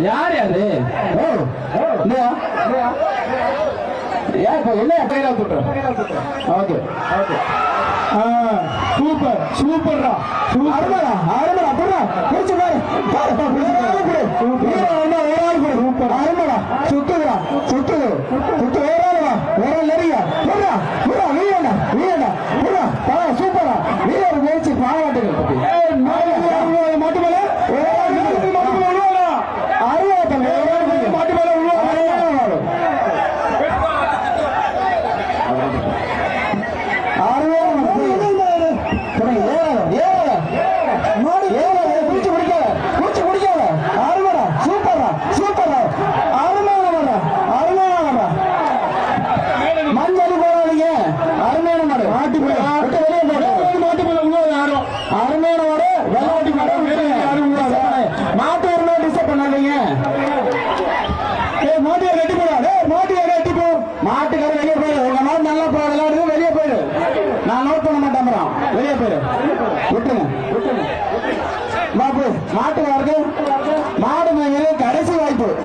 யார் யாரு என்ன கையில விட்டுறோம். ஓகே ஓகே சூப்பர் சூப்பர்டா அருமடா அருமடா புறா புடிச்சு பாரு சூப்பர் அருமடா சுத்துடா சுத்துது சுத்து ஓராளவா ஓராள் நெறியா புறா புறா வீரடா வீரடா புறா சூப்பரா வீரர் முயற்சி பாராட்டுகள் பத்தி மாட்டு மேல மாட்டுக்கார வெளியே போயிடு. உங்க மாடு நல்லா விளையாடுது, வெளியே போயிடு. நான் நோட் பண்ண மாட்டேன், வெளியே போயிடு. விட்டுருங்க பாப்பு மாட்டுக்கார